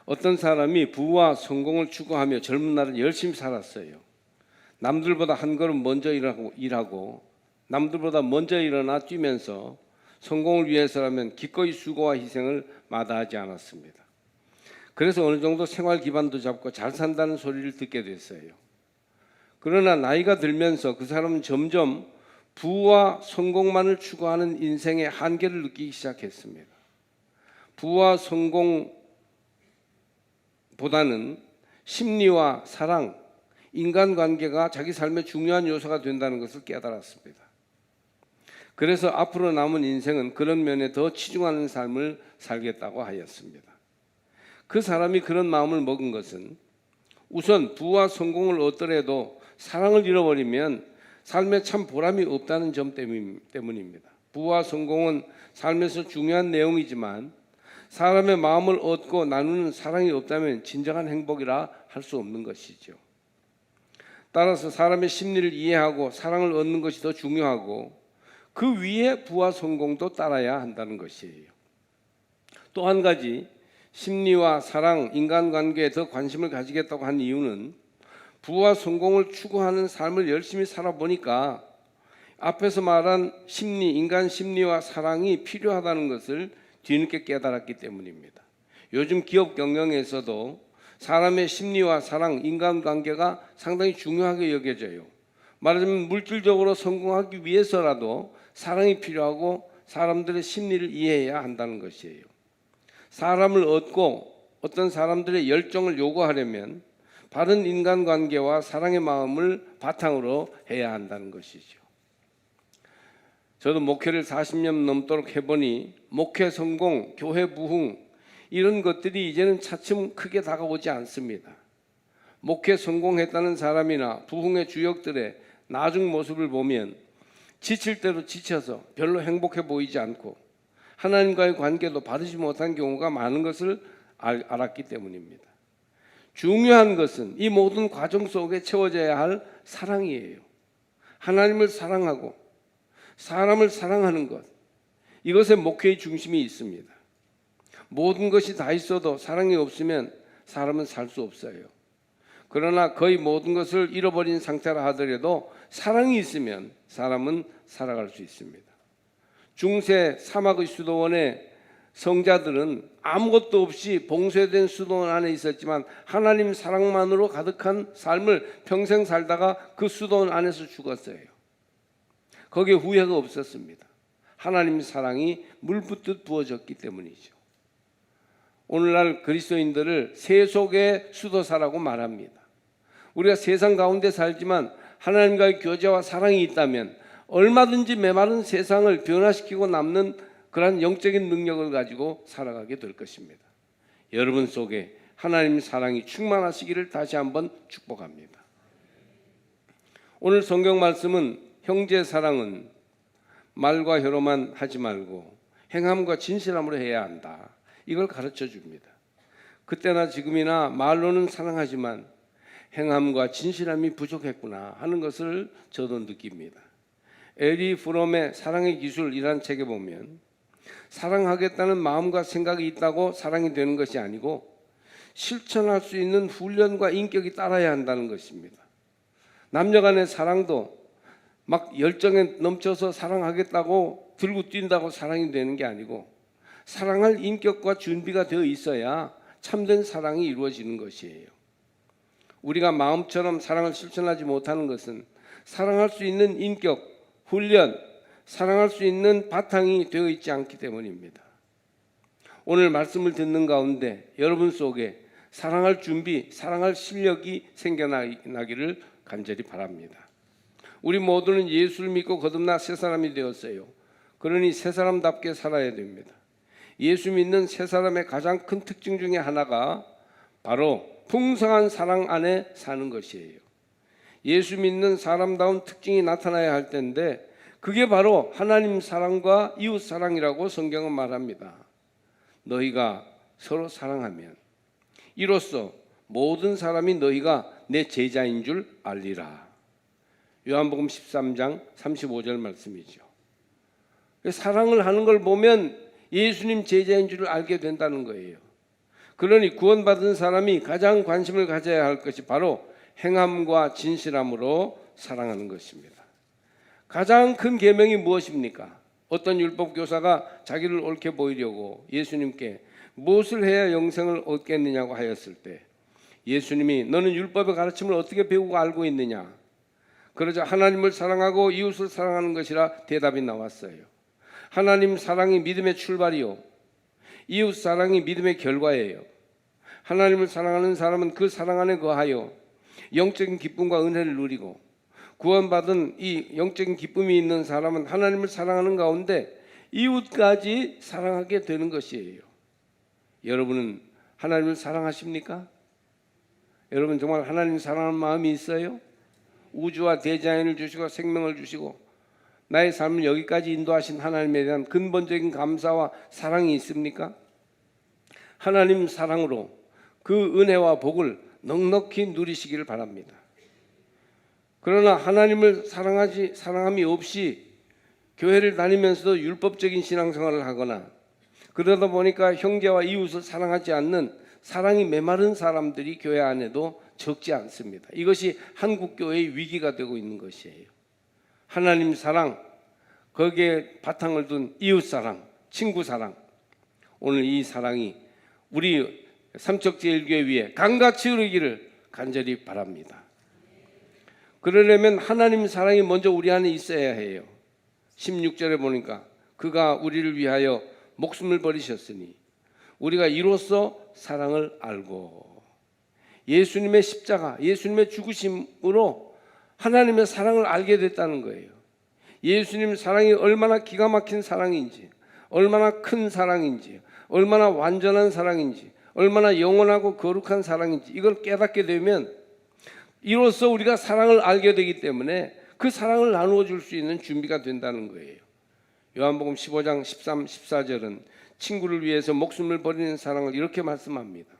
어떤 사람이 부와 성공을 추구하며 젊은 날은 열심히 살았어요. 남들보다 한 걸음 먼저 일하고 남들보다 먼저 일어나 뛰면서 성공을 위해서라면 기꺼이 수고와 희생을 마다하지 않았습니다. 그래서 어느 정도 생활 기반도 잡고 잘 산다는 소리를 듣게 됐어요. 그러나 나이가 들면서 그 사람은 점점 부와 성공만을 추구하는 인생의 한계를 느끼기 시작했습니다. 부와 성공보다는 심리와 사랑, 인간관계가 자기 삶의 중요한 요소가 된다는 것을 깨달았습니다. 그래서 앞으로 남은 인생은 그런 면에 더 치중하는 삶을 살겠다고 하였습니다. 그 사람이 그런 마음을 먹은 것은 우선 부와 성공을 얻더라도 사랑을 잃어버리면 삶에 참 보람이 없다는 점 때문입니다. 부와 성공은 삶에서 중요한 내용이지만 사람의 마음을 얻고 나누는 사랑이 없다면 진정한 행복이라 할 수 없는 것이죠. 따라서 사람의 심리를 이해하고 사랑을 얻는 것이 더 중요하고 그 위에 부와 성공도 따라야 한다는 것이에요. 또 한 가지 심리와 사랑, 인간관계에 더 관심을 가지겠다고 한 이유는 부와 성공을 추구하는 삶을 열심히 살아보니까 앞에서 말한 심리, 인간 심리와 사랑이 필요하다는 것을 뒤늦게 깨달았기 때문입니다. 요즘 기업 경영에서도 사람의 심리와 사랑, 인간관계가 상당히 중요하게 여겨져요. 말하자면 물질적으로 성공하기 위해서라도 사랑이 필요하고 사람들의 심리를 이해해야 한다는 것이에요. 사람을 얻고 어떤 사람들의 열정을 요구하려면 바른 인간관계와 사랑의 마음을 바탕으로 해야 한다는 것이죠. 저도 목회를 40년 넘도록 해보니 목회 성공, 교회 부흥 이런 것들이 이제는 차츰 크게 다가오지 않습니다. 목회 성공했다는 사람이나 부흥의 주역들의 나중 모습을 보면 지칠 대로 지쳐서 별로 행복해 보이지 않고 하나님과의 관계도 바르지 못한 경우가 많은 것을 알았기 때문입니다. 중요한 것은 이 모든 과정 속에 채워져야 할 사랑이에요. 하나님을 사랑하고 사람을 사랑하는 것, 이것에 목회의 중심이 있습니다. 모든 것이 다 있어도 사랑이 없으면 사람은 살 수 없어요. 그러나 거의 모든 것을 잃어버린 상태라 하더라도 사랑이 있으면 사람은 살아갈 수 있습니다. 중세 사막의 수도원에 성자들은 아무것도 없이 봉쇄된 수도원 안에 있었지만 하나님 사랑만으로 가득한 삶을 평생 살다가 그 수도원 안에서 죽었어요. 거기에 후회가 없었습니다. 하나님 사랑이 물붓듯 부어졌기 때문이죠. 오늘날 그리스도인들을 세속의 수도사라고 말합니다. 우리가 세상 가운데 살지만 하나님과의 교제와 사랑이 있다면 얼마든지 메마른 세상을 변화시키고 남는 그러한 영적인 능력을 가지고 살아가게 될 것입니다. 여러분 속에 하나님 사랑이 충만하시기를 다시 한번 축복합니다. 오늘 성경 말씀은 형제 사랑은 말과 혀로만 하지 말고 행함과 진실함으로 해야 한다. 이걸 가르쳐 줍니다. 그때나 지금이나 말로는 사랑하지만 행함과 진실함이 부족했구나 하는 것을 저도 느낍니다. 에리 프롬의 사랑의 기술이라는 책에 보면 사랑하겠다는 마음과 생각이 있다고 사랑이 되는 것이 아니고 실천할 수 있는 훈련과 인격이 따라야 한다는 것입니다. 남녀 간의 사랑도 막 열정에 넘쳐서 사랑하겠다고 들고 뛴다고 사랑이 되는 게 아니고 사랑할 인격과 준비가 되어 있어야 참된 사랑이 이루어지는 것이에요. 우리가 마음처럼 사랑을 실천하지 못하는 것은 사랑할 수 있는 인격, 훈련, 사랑할 수 있는 바탕이 되어 있지 않기 때문입니다. 오늘 말씀을 듣는 가운데 여러분 속에 사랑할 준비, 사랑할 실력이 생겨나기를 간절히 바랍니다. 우리 모두는 예수를 믿고 거듭나 새 사람이 되었어요. 그러니 새 사람답게 살아야 됩니다. 예수 믿는 새 사람의 가장 큰 특징 중에 하나가 바로 풍성한 사랑 안에 사는 것이에요. 예수 믿는 사람다운 특징이 나타나야 할 텐데 그게 바로 하나님 사랑과 이웃 사랑이라고 성경은 말합니다. 너희가 서로 사랑하면 이로써 모든 사람이 너희가 내 제자인 줄 알리라. 요한복음 13장 35절 말씀이죠. 사랑을 하는 걸 보면 예수님 제자인 줄 알게 된다는 거예요. 그러니 구원받은 사람이 가장 관심을 가져야 할 것이 바로 행함과 진실함으로 사랑하는 것입니다. 가장 큰 계명이 무엇입니까? 어떤 율법 교사가 자기를 옳게 보이려고 예수님께 무엇을 해야 영생을 얻겠느냐고 하였을 때 예수님이 너는 율법의 가르침을 어떻게 배우고 알고 있느냐? 그러자 하나님을 사랑하고 이웃을 사랑하는 것이라 대답이 나왔어요. 하나님 사랑이 믿음의 출발이요, 이웃 사랑이 믿음의 결과예요. 하나님을 사랑하는 사람은 그 사랑 안에 거하여 영적인 기쁨과 은혜를 누리고, 구원받은 이 영적인 기쁨이 있는 사람은 하나님을 사랑하는 가운데 이웃까지 사랑하게 되는 것이에요. 여러분은 하나님을 사랑하십니까? 여러분 정말 하나님 사랑하는 마음이 있어요? 우주와 대자연을 주시고 생명을 주시고 나의 삶을 여기까지 인도하신 하나님에 대한 근본적인 감사와 사랑이 있습니까? 하나님 사랑으로 그 은혜와 복을 넉넉히 누리시기를 바랍니다. 그러나 하나님을 사랑함이 없이 교회를 다니면서도 율법적인 신앙생활을 하거나 그러다 보니까 형제와 이웃을 사랑하지 않는 사랑이 메마른 사람들이 교회 안에도 적지 않습니다. 이것이 한국 교회의 위기가 되고 있는 것이에요. 하나님 사랑, 거기에 바탕을 둔 이웃 사랑, 친구 사랑, 오늘 이 사랑이 우리 삼척제일교회 위에 강같이 흐르기를 간절히 바랍니다. 그러려면 하나님 사랑이 먼저 우리 안에 있어야 해요. 16절에 보니까 그가 우리를 위하여 목숨을 버리셨으니 우리가 이로써 사랑을 알고, 예수님의 십자가, 예수님의 죽으심으로 하나님의 사랑을 알게 됐다는 거예요. 예수님 사랑이 얼마나 기가 막힌 사랑인지, 얼마나 큰 사랑인지, 얼마나 완전한 사랑인지, 얼마나 영원하고 거룩한 사랑인지 이걸 깨닫게 되면 이로써 우리가 사랑을 알게 되기 때문에 그 사랑을 나누어 줄 수 있는 준비가 된다는 거예요. 요한복음 15장 13, 14절은 친구를 위해서 목숨을 버리는 사랑을 이렇게 말씀합니다.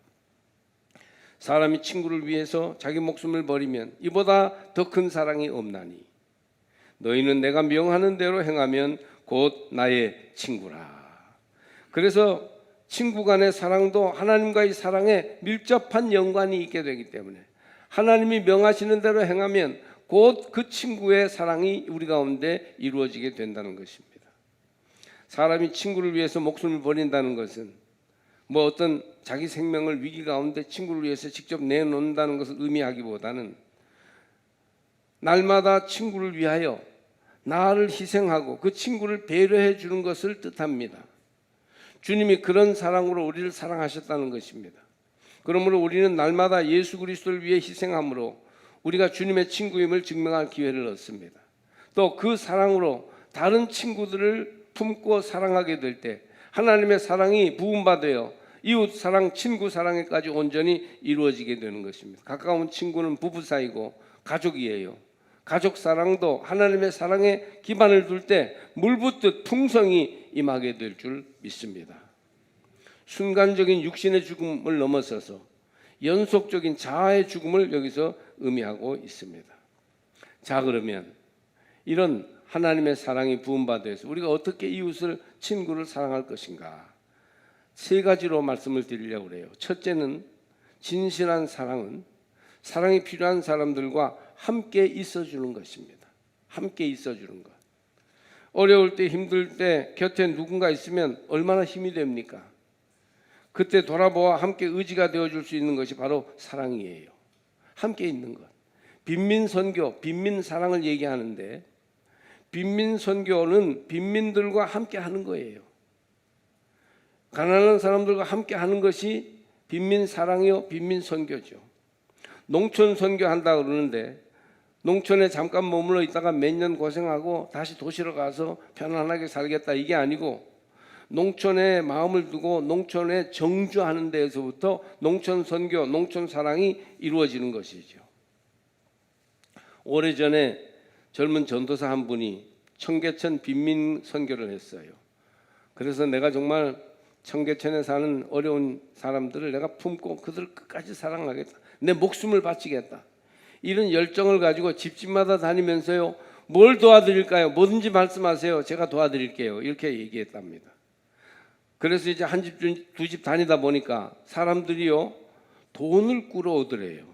사람이 친구를 위해서 자기 목숨을 버리면 이보다 더 큰 사랑이 없나니 너희는 내가 명하는 대로 행하면 곧 나의 친구라. 그래서 친구 간의 사랑도 하나님과의 사랑에 밀접한 연관이 있게 되기 때문에 하나님이 명하시는 대로 행하면 곧 그 친구의 사랑이 우리 가운데 이루어지게 된다는 것입니다. 사람이 친구를 위해서 목숨을 버린다는 것은 뭐 어떤 자기 생명을 위기 가운데 친구를 위해서 직접 내놓는다는 것을 의미하기보다는 날마다 친구를 위하여 나를 희생하고 그 친구를 배려해 주는 것을 뜻합니다. 주님이 그런 사랑으로 우리를 사랑하셨다는 것입니다. 그러므로 우리는 날마다 예수 그리스도를 위해 희생함으로 우리가 주님의 친구임을 증명할 기회를 얻습니다. 또 그 사랑으로 다른 친구들을 품고 사랑하게 될 때 하나님의 사랑이 부음받아요 이웃 사랑, 친구 사랑에까지 온전히 이루어지게 되는 것입니다. 가까운 친구는 부부 사이고 가족이에요. 가족 사랑도 하나님의 사랑에 기반을 둘 때 물붓듯 풍성이 임하게 될 줄 믿습니다. 순간적인 육신의 죽음을 넘어서서 연속적인 자아의 죽음을 여기서 의미하고 있습니다. 자, 그러면 이런 하나님의 사랑이 부음받아서 우리가 어떻게 이웃을, 친구를 사랑할 것인가? 세 가지로 말씀을 드리려고 해요. 첫째는 진실한 사랑은 사랑이 필요한 사람들과 함께 있어주는 것입니다. 함께 있어주는 것. 어려울 때, 힘들 때 곁에 누군가 있으면 얼마나 힘이 됩니까? 그때 돌아보아 함께 의지가 되어줄 수 있는 것이 바로 사랑이에요. 함께 있는 것. 빈민선교, 빈민사랑을 얘기하는데 빈민선교는 빈민들과 함께 하는 거예요. 가난한 사람들과 함께 하는 것이 빈민사랑이요, 빈민선교죠. 농촌 선교한다 그러는데 농촌에 잠깐 머물러 있다가 몇 년 고생하고 다시 도시로 가서 편안하게 살겠다 이게 아니고 농촌에 마음을 두고 농촌에 정주하는 데에서부터 농촌 선교, 농촌 사랑이 이루어지는 것이죠. 오래전에 젊은 전도사 한 분이 청계천 빈민 선교를 했어요. 그래서 내가 정말 청계천에 사는 어려운 사람들을 내가 품고 그들을 끝까지 사랑하겠다. 내 목숨을 바치겠다. 이런 열정을 가지고 집집마다 다니면서요. 뭘 도와드릴까요? 뭐든지 말씀하세요. 제가 도와드릴게요. 이렇게 얘기했답니다. 그래서 이제 한 집, 두 집 다니다 보니까 사람들이요 돈을 끌어오더래요.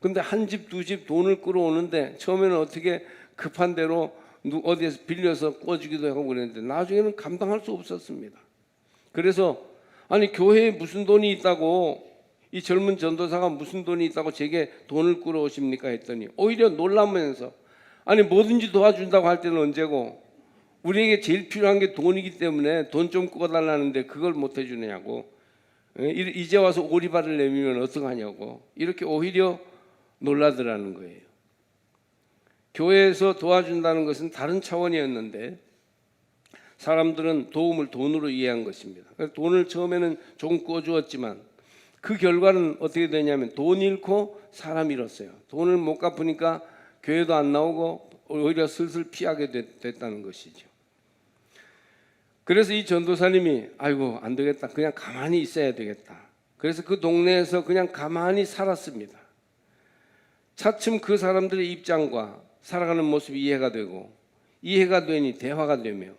근데 한 집, 두 집 돈을 끌어오는데 처음에는 어떻게 급한 대로 어디에서 빌려서 꿔주기도 하고 그랬는데 나중에는 감당할 수 없었습니다. 그래서 아니 교회에 무슨 돈이 있다고, 이 젊은 전도사가 무슨 돈이 있다고 제게 돈을 끌어오십니까 했더니 오히려 놀라면서 아니 뭐든지 도와준다고 할 때는 언제고 우리에게 제일 필요한 게 돈이기 때문에 돈 좀 꿔달라는데 그걸 못 해주느냐고, 이제 와서 오리발을 내밀면 어떡하냐고 이렇게 오히려 놀라더라는 거예요. 교회에서 도와준다는 것은 다른 차원이었는데 사람들은 도움을 돈으로 이해한 것입니다. 돈을 처음에는 조금 꿔주었지만 그 결과는 어떻게 되냐면 돈 잃고 사람 잃었어요. 돈을 못 갚으니까 교회도 안 나오고 오히려 슬슬 피하게 됐다는 것이죠. 그래서 이 전도사님이 아이고 안 되겠다, 그냥 가만히 있어야 되겠다. 그래서 그 동네에서 그냥 가만히 살았습니다. 차츰 그 사람들의 입장과 살아가는 모습이 이해가 되고, 이해가 되니 대화가 되며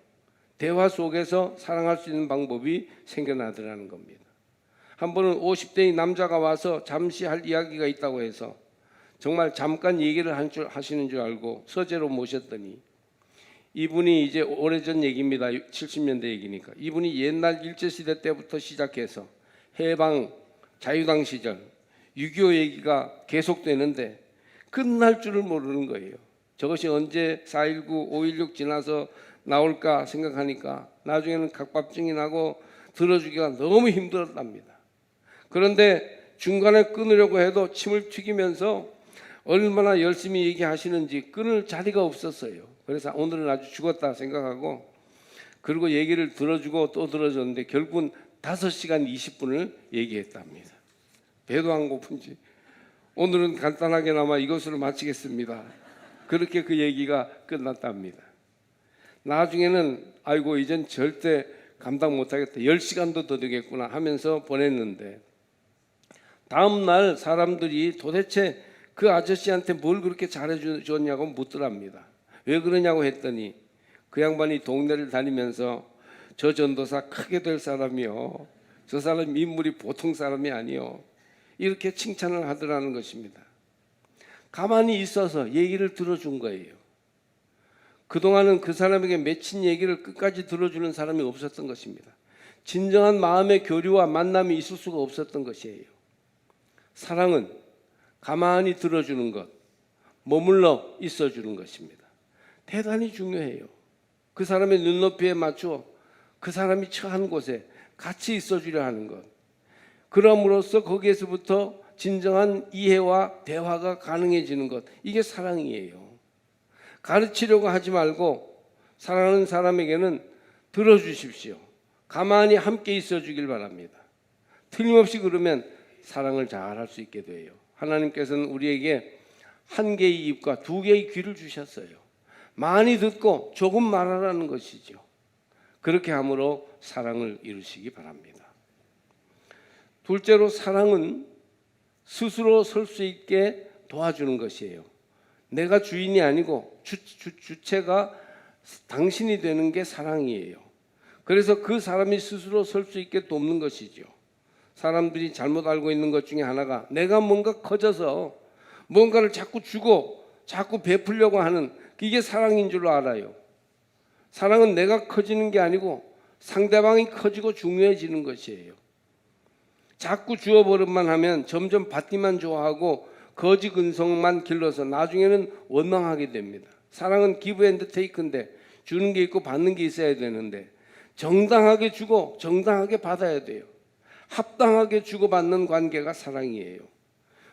대화 속에서 사랑할 수 있는 방법이 생겨나더라는 겁니다. 한 번은 50대의 남자가 와서 잠시 할 이야기가 있다고 해서 정말 잠깐 얘기를 하시는 줄 알고 서재로 모셨더니 이분이 이제 오래전 얘기입니다. 70년대 얘기니까. 이분이 옛날 일제시대 때부터 시작해서 해방, 자유당 시절, 6.25 얘기가 계속되는데 끝날 줄을 모르는 거예요. 저것이 언제 4.19, 5.16 지나서 나올까 생각하니까 나중에는 각박증이 나고 들어주기가 너무 힘들었답니다. 그런데 중간에 끊으려고 해도 침을 튀기면서 얼마나 열심히 얘기하시는지 끊을 자리가 없었어요. 그래서 오늘은 아주 죽었다 생각하고 그리고 얘기를 들어주고 또 들어줬는데 결국은 5시간 20분을 얘기했답니다. 배도 안 고픈지 오늘은 간단하게나마 이것으로 마치겠습니다. 그렇게 그 얘기가 끝났답니다. 나중에는 아이고 이젠 절대 감당 못하겠다, 10시간도 더 되겠구나 하면서 보냈는데 다음 날 사람들이 도대체 그 아저씨한테 뭘 그렇게 잘해줬냐고 묻더랍니다. 왜 그러냐고 했더니 그 양반이 동네를 다니면서 저 전도사 크게 될 사람이요, 저 사람 인물이 보통 사람이 아니요, 이렇게 칭찬을 하더라는 것입니다. 가만히 있어서 얘기를 들어준 거예요. 그동안은 그 사람에게 맺힌 얘기를 끝까지 들어주는 사람이 없었던 것입니다. 진정한 마음의 교류와 만남이 있을 수가 없었던 것이에요. 사랑은 가만히 들어주는 것, 머물러 있어주는 것입니다. 대단히 중요해요. 그 사람의 눈높이에 맞춰 그 사람이 처한 곳에 같이 있어주려 하는 것, 그럼으로써 거기에서부터 진정한 이해와 대화가 가능해지는 것, 이게 사랑이에요. 가르치려고 하지 말고 사랑하는 사람에게는 들어주십시오. 가만히 함께 있어주길 바랍니다. 틀림없이 그러면 사랑을 잘할 수 있게 돼요. 하나님께서는 우리에게 한 개의 입과 두 개의 귀를 주셨어요. 많이 듣고 조금 말하라는 것이죠. 그렇게 함으로 사랑을 이루시기 바랍니다. 둘째로 사랑은 스스로 설 수 있게 도와주는 것이에요. 내가 주인이 아니고 주체가 당신이 되는 게 사랑이에요. 그래서 그 사람이 스스로 설 수 있게 돕는 것이죠. 사람들이 잘못 알고 있는 것 중에 하나가 내가 뭔가 커져서 뭔가를 자꾸 주고 자꾸 베풀려고 하는, 이게 사랑인 줄로 알아요. 사랑은 내가 커지는 게 아니고 상대방이 커지고 중요해지는 것이에요. 자꾸 주어버릇만 하면 점점 받기만 좋아하고 거지 근성만 길러서 나중에는 원망하게 됩니다. 사랑은 기브 앤드 테이크인데 주는 게 있고 받는 게 있어야 되는데 정당하게 주고 정당하게 받아야 돼요. 합당하게 주고받는 관계가 사랑이에요.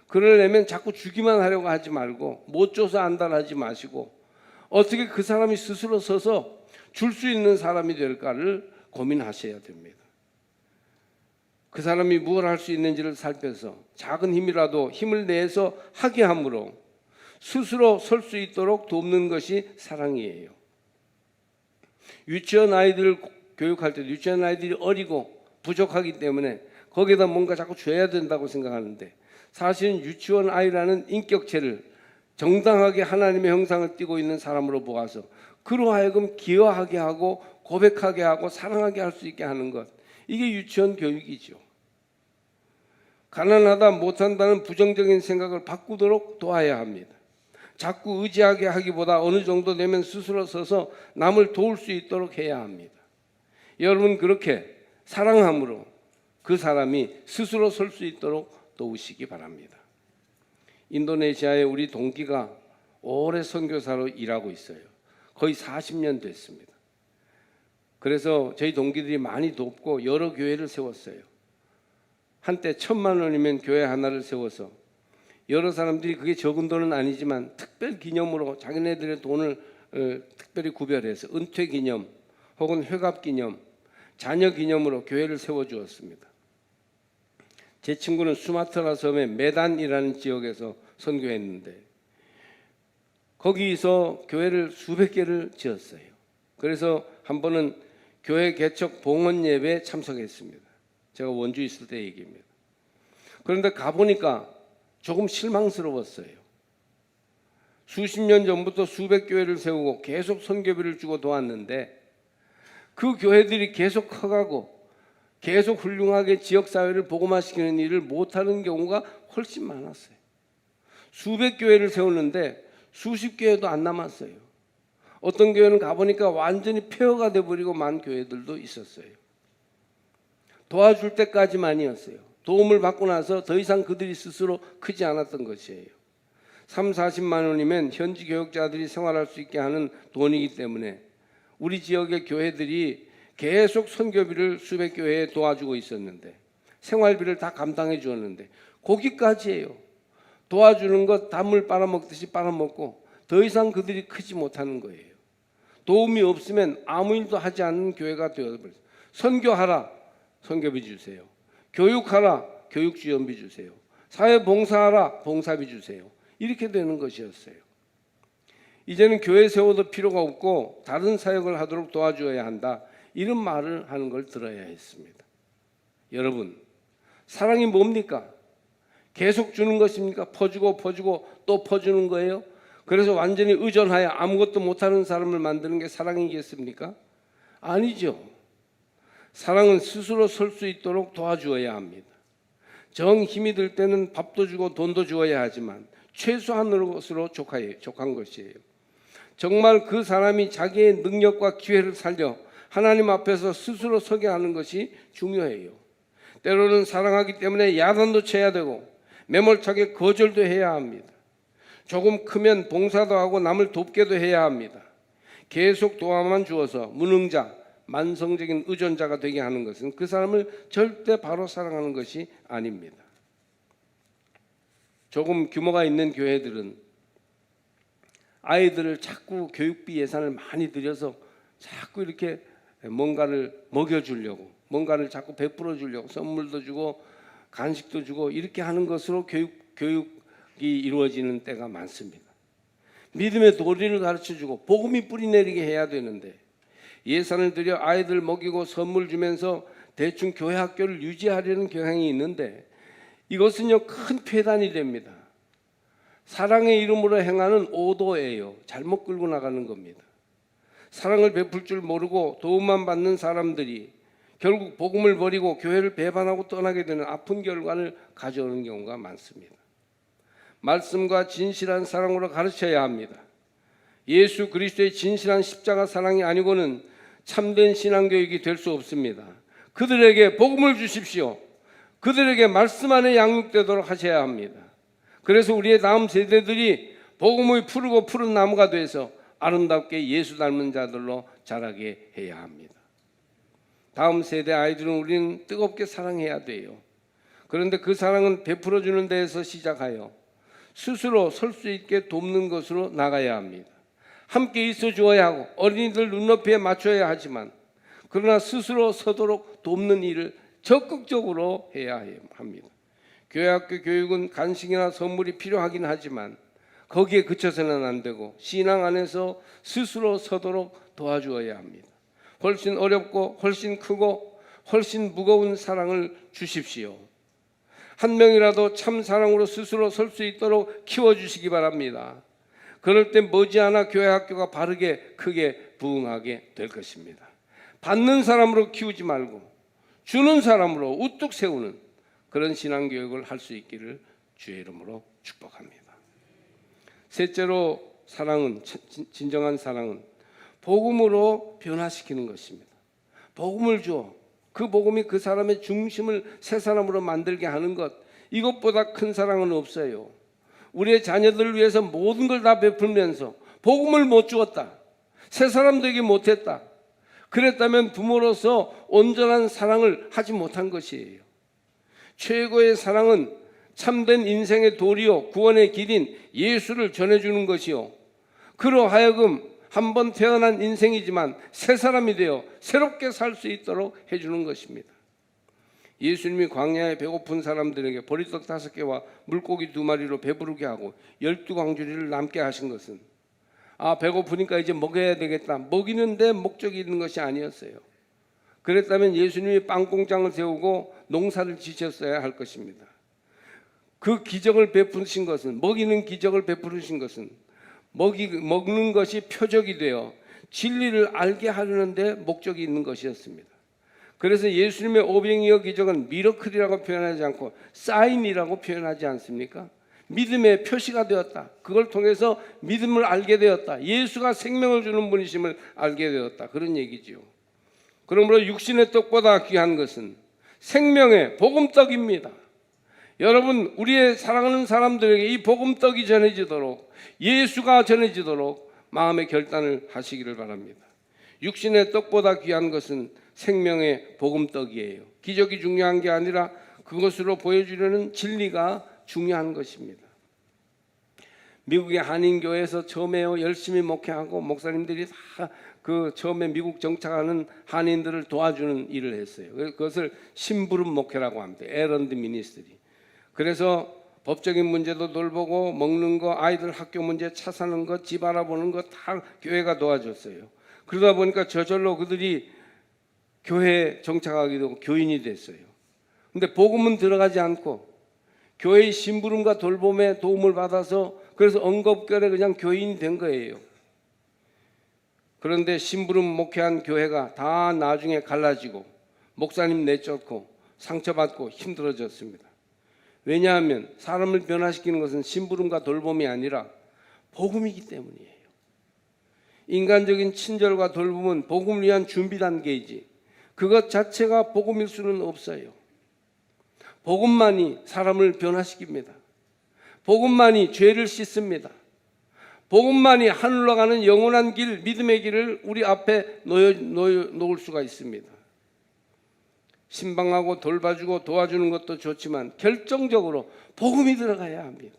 그러려면 자꾸 주기만 하려고 하지 말고 못 줘서 안달하지 마시고 어떻게 그 사람이 스스로 서서 줄 수 있는 사람이 될까를 고민하셔야 됩니다. 그 사람이 무엇을 할 수 있는지를 살펴서 작은 힘이라도 힘을 내서 하게 함으로 스스로 설 수 있도록 돕는 것이 사랑이에요. 유치원 아이들 교육할 때 유치원 아이들이 어리고 부족하기 때문에 거기에다 뭔가 자꾸 줘야 된다고 생각하는데 사실은 유치원 아이라는 인격체를 정당하게 하나님의 형상을 띠고 있는 사람으로 보아서 그로 하여금 기여하게 하고 고백하게 하고 사랑하게 할 수 있게 하는 것, 이게 유치원 교육이죠. 가난하다 못한다는 부정적인 생각을 바꾸도록 도와야 합니다. 자꾸 의지하게 하기보다 어느 정도 되면 스스로 서서 남을 도울 수 있도록 해야 합니다. 여러분, 그렇게 사랑함으로 그 사람이 스스로 설 수 있도록 도우시기 바랍니다. 인도네시아의 우리 동기가 오래 선교사로 일하고 있어요. 거의 40년 됐습니다. 그래서 저희 동기들이 많이 돕고 여러 교회를 세웠어요. 한때 1,000만 원이면 교회 하나를 세워서 여러 사람들이, 그게 적은 돈은 아니지만 특별 기념으로 자기네들의 돈을 특별히 구별해서 은퇴 기념 혹은 회갑 기념, 자녀 기념으로 교회를 세워주었습니다. 제 친구는 수마트라 섬의 메단이라는 지역에서 선교했는데 거기서 교회를 수백 개를 지었어요. 그래서 한 번은 교회 개척 봉헌 예배에 참석했습니다. 제가 원주 있을 때 얘기입니다. 그런데 가보니까 조금 실망스러웠어요. 수십 년 전부터 수백 교회를 세우고 계속 선교비를 주고 도왔는데 그 교회들이 계속 커가고 계속 훌륭하게 지역사회를 복음화시키는 일을 못하는 경우가 훨씬 많았어요. 수백 교회를 세웠는데 수십 교회도 안 남았어요. 어떤 교회는 가보니까 완전히 폐허가 돼버리고 만 교회들도 있었어요. 도와줄 때까지만이었어요. 도움을 받고 나서 더 이상 그들이 스스로 크지 않았던 것이에요. 3, 40만 원이면 현지 교역자들이 생활할 수 있게 하는 돈이기 때문에 우리 지역의 교회들이 계속 선교비를 수백 교회에 도와주고 있었는데 생활비를 다 감당해 주었는데 거기까지예요. 도와주는 것 단물 빨아먹듯이 빨아먹고 더 이상 그들이 크지 못하는 거예요. 도움이 없으면 아무 일도 하지 않는 교회가 되어버렸어요. 선교하라, 선교비 주세요. 교육하라, 교육 지원비 주세요. 사회봉사하라, 봉사비 주세요. 이렇게 되는 것이었어요. 이제는 교회 세워도 필요가 없고 다른 사역을 하도록 도와줘야 한다, 이런 말을 하는 걸 들어야 했습니다. 여러분, 사랑이 뭡니까? 계속 주는 것입니까? 퍼주고 퍼주고 또 퍼주는 거예요? 그래서 완전히 의존하여 아무것도 못하는 사람을 만드는 게 사랑이겠습니까? 아니죠. 사랑은 스스로 설 수 있도록 도와주어야 합니다. 정 힘이 들 때는 밥도 주고 돈도 주어야 하지만 최소한으로 족한 것이에요. 정말 그 사람이 자기의 능력과 기회를 살려 하나님 앞에서 스스로 서게 하는 것이 중요해요. 때로는 사랑하기 때문에 야단도 쳐야 되고 매몰차게 거절도 해야 합니다. 조금 크면 봉사도 하고 남을 돕게도 해야 합니다. 계속 도와만 주어서 무능자, 만성적인 의존자가 되게 하는 것은 그 사람을 절대 바로 사랑하는 것이 아닙니다. 조금 규모가 있는 교회들은 아이들을 자꾸 교육비 예산을 많이 들여서 자꾸 이렇게 뭔가를 먹여주려고, 뭔가를 자꾸 베풀어 주려고 선물도 주고 간식도 주고 이렇게 하는 것으로 교육이 이루어지는 때가 많습니다. 믿음의 도리를 가르쳐주고 복음이 뿌리내리게 해야 되는데 예산을 들여 아이들 먹이고 선물 주면서 대충 교회 학교를 유지하려는 경향이 있는데 이것은요 큰 폐단이 됩니다. 사랑의 이름으로 행하는 오도예요. 잘못 끌고 나가는 겁니다. 사랑을 베풀 줄 모르고 도움만 받는 사람들이 결국 복음을 버리고 교회를 배반하고 떠나게 되는 아픈 결과를 가져오는 경우가 많습니다. 말씀과 진실한 사랑으로 가르쳐야 합니다. 예수 그리스도의 진실한 십자가 사랑이 아니고는 참된 신앙교육이 될 수 없습니다. 그들에게 복음을 주십시오. 그들에게 말씀 안에 양육되도록 하셔야 합니다. 그래서 우리의 다음 세대들이 복음의 푸르고 푸른 나무가 돼서 아름답게 예수 닮은 자들로 자라게 해야 합니다. 다음 세대 아이들은 우리는 뜨겁게 사랑해야 돼요. 그런데 그 사랑은 베풀어주는 데에서 시작하여 스스로 설 수 있게 돕는 것으로 나가야 합니다. 함께 있어 주어야 하고 어린이들 눈높이에 맞춰야 하지만 그러나 스스로 서도록 돕는 일을 적극적으로 해야 합니다. 교회학교 교육은 간식이나 선물이 필요하긴 하지만 거기에 그쳐서는 안 되고 신앙 안에서 스스로 서도록 도와주어야 합니다. 훨씬 어렵고 훨씬 크고 훨씬 무거운 사랑을 주십시오. 한 명이라도 참 사랑으로 스스로 설 수 있도록 키워주시기 바랍니다. 그럴 때 머지않아 교회 학교가 바르게 크게 부흥하게 될 것입니다. 받는 사람으로 키우지 말고 주는 사람으로 우뚝 세우는 그런 신앙교육을 할 수 있기를 주의 이름으로 축복합니다. 셋째로 사랑은, 진정한 사랑은 복음으로 변화시키는 것입니다. 복음을 줘. 그 복음이 그 사람의 중심을 새 사람으로 만들게 하는 것, 이것보다 큰 사랑은 없어요. 우리의 자녀들을 위해서 모든 걸 다 베풀면서 복음을 못 주었다, 새 사람 되게 못했다, 그랬다면 부모로서 온전한 사랑을 하지 못한 것이에요. 최고의 사랑은 참된 인생의 도리요 구원의 길인 예수를 전해주는 것이요, 그로 하여금 한 번 태어난 인생이지만 새 사람이 되어 새롭게 살 수 있도록 해주는 것입니다. 예수님이 광야에 배고픈 사람들에게 보리떡 5개와 물고기 2마리로 배부르게 하고 12광주리를 남게 하신 것은 배고프니까 이제 먹어야 되겠다, 먹이는데 목적이 있는 것이 아니었어요. 그랬다면 예수님이 빵 공장을 세우고 농사를 지셨어야 할 것입니다. 그 기적을 베푸신 것은, 먹이는 기적을 베푸신 것은 먹는 것이 표적이 되어 진리를 알게 하려는 데 목적이 있는 것이었습니다. 그래서 예수님의 오병이어 기적은 미러클이라고 표현하지 않고 사인이라고 표현하지 않습니까? 믿음의 표시가 되었다. 그걸 통해서 믿음을 알게 되었다. 예수가 생명을 주는 분이심을 알게 되었다. 그런 얘기지요. 그러므로 육신의 떡보다 귀한 것은 생명의 복음떡입니다. 여러분, 우리의 사랑하는 사람들에게 이 복음떡이 전해지도록, 예수가 전해지도록 마음의 결단을 하시기를 바랍니다. 육신의 떡보다 귀한 것은 생명의 복음떡이에요. 기적이 중요한 게 아니라 그것으로 보여주려는 진리가 중요한 것입니다. 미국의 한인교회에서 처음에요 열심히 목회하고 목사님들이 다 그 처음에 미국 정착하는 한인들을 도와주는 일을 했어요. 그것을 심부름 목회라고 합니다. 에런드 미니스트리. 그래서 법적인 문제도 돌보고 먹는 거, 아이들 학교 문제, 차 사는 거, 집 알아보는 거 다 교회가 도와줬어요. 그러다 보니까 저절로 그들이 교회에 정착하게 되고 교인이 됐어요. 근데 복음은 들어가지 않고 교회의 심부름과 돌봄에 도움을 받아서 그래서 언급결에 그냥 교인이 된 거예요. 그런데 심부름 목회한 교회가 다 나중에 갈라지고 목사님 내쫓고 상처받고 힘들어졌습니다. 왜냐하면 사람을 변화시키는 것은 심부름과 돌봄이 아니라 복음이기 때문이에요. 인간적인 친절과 돌봄은 복음을 위한 준비 단계이지 그것 자체가 복음일 수는 없어요. 복음만이 사람을 변화시킵니다. 복음만이 죄를 씻습니다. 복음만이 하늘로 가는 영원한 길, 믿음의 길을 우리 앞에 놓을 수가 있습니다. 신방하고 돌봐주고 도와주는 것도 좋지만 결정적으로 복음이 들어가야 합니다.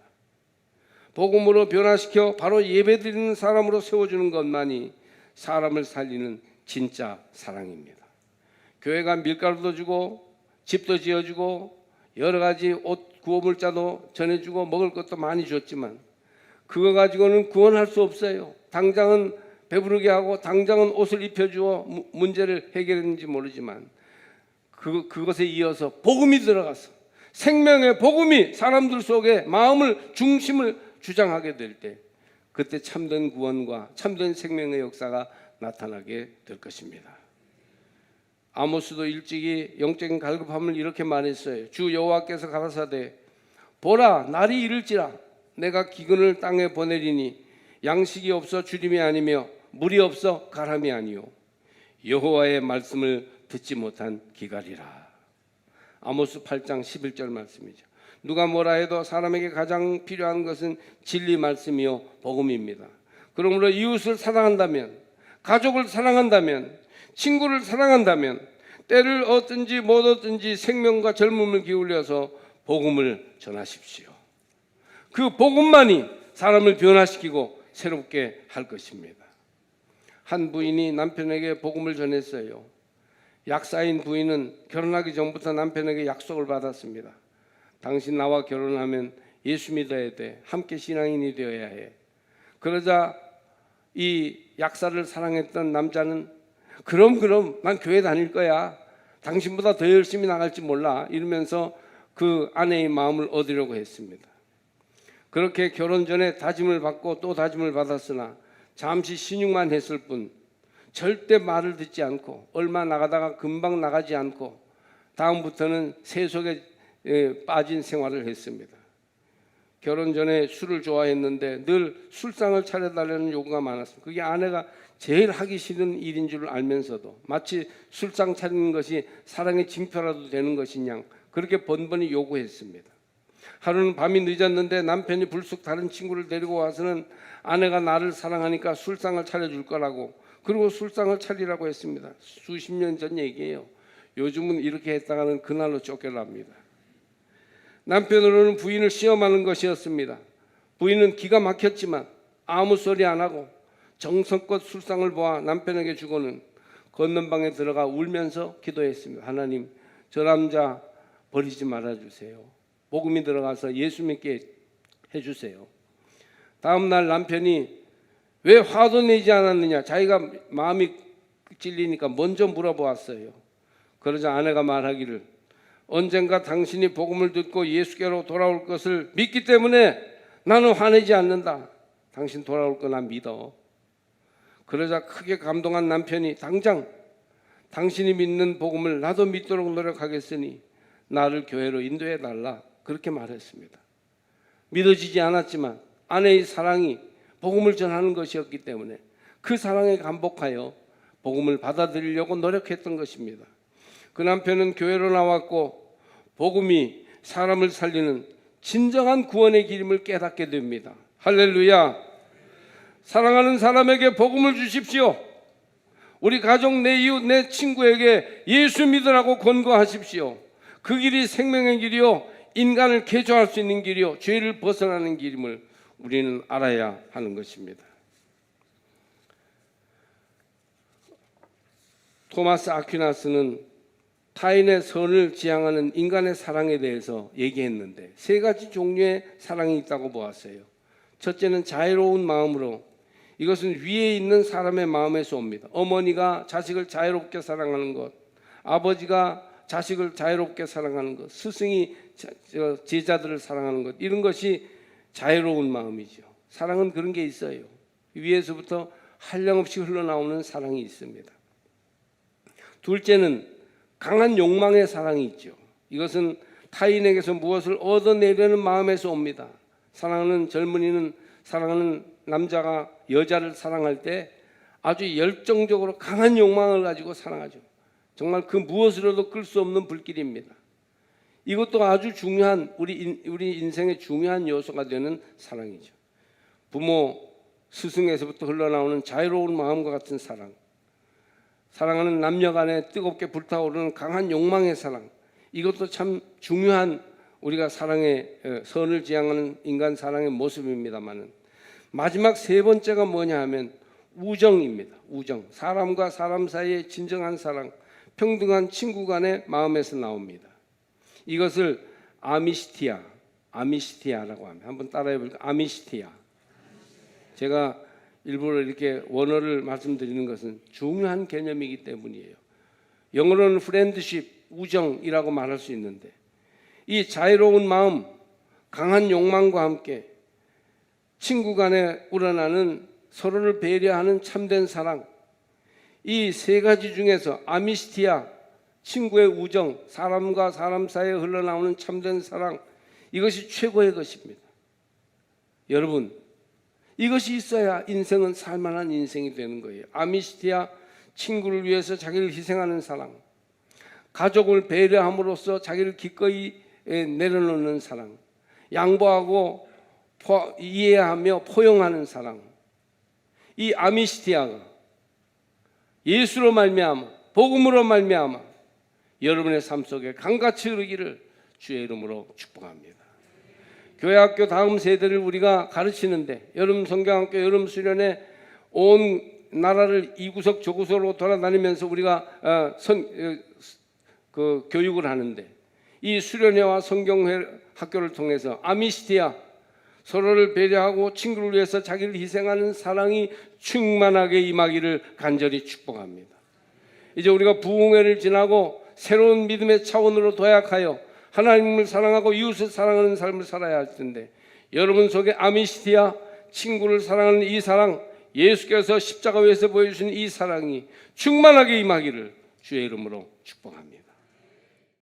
복음으로 변화시켜 바로 예배드리는 사람으로 세워주는 것만이 사람을 살리는 진짜 사랑입니다. 교회가 밀가루도 주고 집도 지어주고 여러 가지 옷 구호물자도 전해주고 먹을 것도 많이 줬지만 그거 가지고는 구원할 수 없어요. 당장은 배부르게 하고 당장은 옷을 입혀주어 문제를 해결했는지 모르지만 그것에 이어서 복음이 들어가서 생명의 복음이 사람들 속에 마음을 중심을 주장하게 될 때 그때 참된 구원과 참된 생명의 역사가 나타나게 될 것입니다. 아모스도 일찍이 영적인 갈급함을 이렇게 말했어요. 주 여호와께서 가라사대 보라 날이 이를지라 내가 기근을 땅에 보내리니 양식이 없어 주림이 아니며 물이 없어 가람이 아니요 여호와의 말씀을 듣지 못한 기갈이라. 아모스 8장 11절 말씀이죠. 누가 뭐라 해도 사람에게 가장 필요한 것은 진리 말씀이요 복음입니다. 그러므로 이웃을 사랑한다면, 가족을 사랑한다면, 친구를 사랑한다면 때를 얻든지 못 얻든지 생명과 젊음을 기울여서 복음을 전하십시오. 그 복음만이 사람을 변화시키고 새롭게 할 것입니다. 한 부인이 남편에게 복음을 전했어요. 약사인 부인은 결혼하기 전부터 남편에게 약속을 받았습니다. 당신 나와 결혼하면 예수 믿어야 돼. 함께 신앙인이 되어야 해. 그러자 이 약사를 사랑했던 남자는 그럼 난 교회 다닐 거야. 당신보다 더 열심히 나갈지 몰라. 이러면서 그 아내의 마음을 얻으려고 했습니다. 그렇게 결혼 전에 다짐을 받고 또 다짐을 받았으나 잠시 신용만 했을 뿐 절대 말을 듣지 않고 얼마 나가다가 금방 나가지 않고 다음부터는 세속에 빠진 생활을 했습니다. 결혼 전에 술을 좋아했는데 늘 술상을 차려달라는 요구가 많았습니다. 그게 아내가 제일 하기 싫은 일인 줄 알면서도 마치 술상 차리는 것이 사랑의 징표라도 되는 것이냐 그렇게 번번이 요구했습니다. 하루는 밤이 늦었는데 남편이 불쑥 다른 친구를 데리고 와서는 아내가 나를 사랑하니까 술상을 차려줄 거라고 그리고 술상을 차리라고 했습니다. 수십 년 전 얘기예요. 요즘은 이렇게 했다가는 그날로 쫓겨납니다. 남편으로는 부인을 시험하는 것이었습니다. 부인은 기가 막혔지만 아무 소리 안 하고 정성껏 술상을 보아 남편에게 주고는 걷는 방에 들어가 울면서 기도했습니다. 하나님, 저 남자 버리지 말아주세요. 복음이 들어가서 예수 믿게 해주세요. 다음 날 남편이 왜 화도 내지 않았느냐 자기가 마음이 찔리니까 먼저 물어보았어요. 그러자 아내가 말하기를 언젠가 당신이 복음을 듣고 예수께로 돌아올 것을 믿기 때문에 나는 화내지 않는다. 당신 돌아올 거 난 믿어. 그러자 크게 감동한 남편이 당장 당신이 믿는 복음을 나도 믿도록 노력하겠으니 나를 교회로 인도해 달라 그렇게 말했습니다. 믿어지지 않았지만 아내의 사랑이 복음을 전하는 것이었기 때문에 그 사랑에 감복하여 복음을 받아들이려고 노력했던 것입니다. 그 남편은 교회로 나왔고 복음이 사람을 살리는 진정한 구원의 길임을 깨닫게 됩니다. 할렐루야. 사랑하는 사람에게 복음을 주십시오. 우리 가족, 내 이웃, 내 친구에게 예수 믿으라고 권고하십시오. 그 길이 생명의 길이요 인간을 개조할 수 있는 길이요 죄를 벗어나는 길임을 우리는 알아야 하는 것입니다. 토마스 아퀴나스는 타인의 선을 지향하는 인간의 사랑에 대해서 얘기했는데 세 가지 종류의 사랑이 있다고 보았어요. 첫째는 자유로운 마음으로, 이것은 위에 있는 사람의 마음에서 옵니다. 어머니가 자식을 자유롭게 사랑하는 것, 아버지가 자식을 자유롭게 사랑하는 것, 스승이 제자들을 사랑하는 것, 이런 것이 자유로운 마음이죠. 사랑은 그런 게 있어요. 위에서부터 한량없이 흘러나오는 사랑이 있습니다. 둘째는 강한 욕망의 사랑이 있죠. 이것은 타인에게서 무엇을 얻어내려는 마음에서 옵니다. 사랑하는 젊은이는 사랑하는 남자가 여자를 사랑할 때 아주 열정적으로 강한 욕망을 가지고 사랑하죠. 정말 그 무엇으로도 끌 수 없는 불길입니다. 이것도 아주 중요한 우리 인생의 중요한 요소가 되는 사랑이죠. 부모, 스승에서부터 흘러나오는 자유로운 마음과 같은 사랑, 사랑하는 남녀 간에 뜨겁게 불타오르는 강한 욕망의 사랑, 이것도 참 중요한 우리가 사랑의 선을 지향하는 인간 사랑의 모습입니다만은 마지막 세 번째가 뭐냐 하면 우정입니다. 우정, 사람과 사람 사이의 진정한 사랑, 평등한 친구 간의 마음에서 나옵니다. 이것을 아미시티아라고 합니다. 한번 따라해 볼까요? 아미시티아. 제가 일부러 이렇게 원어를 말씀드리는 것은 중요한 개념이기 때문이에요. 영어로는 프렌드십, 우정이라고 말할 수 있는데 이 자유로운 마음, 강한 욕망과 함께 친구 간에 우러나는 서로를 배려하는 참된 사랑, 이 세 가지 중에서 아미시티아, 친구의 우정, 사람과 사람 사이에 흘러나오는 참된 사랑, 이것이 최고의 것입니다. 여러분, 이것이 있어야 인생은 살만한 인생이 되는 거예요. 아미시티아, 친구를 위해서 자기를 희생하는 사랑, 가족을 배려함으로써 자기를 기꺼이 내려놓는 사랑, 양보하고 이해하며 포용하는 사랑, 이 아미시티아가 예수로 말미암아, 복음으로 말미암아 여러분의 삶 속에 강같이 흐르기를 주의 이름으로 축복합니다. 교회학교 다음 세대를 우리가 가르치는데 여름 성경학교 여름 수련회 온 나라를 이구석 저구석으로 돌아다니면서 우리가 교육을 하는데 이 수련회와 성경회 학교를 통해서 아미시티아, 서로를 배려하고 친구를 위해서 자기를 희생하는 사랑이 충만하게 임하기를 간절히 축복합니다. 이제 우리가 부흥회를 지나고 새로운 믿음의 차원으로 도약하여 하나님을 사랑하고 이웃을 사랑하는 삶을 살아야 할 텐데 여러분 속에 아미시티아, 친구를 사랑하는 이 사랑, 예수께서 십자가 위에서 보여주신 이 사랑이 충만하게 임하기를 주의 이름으로 축복합니다.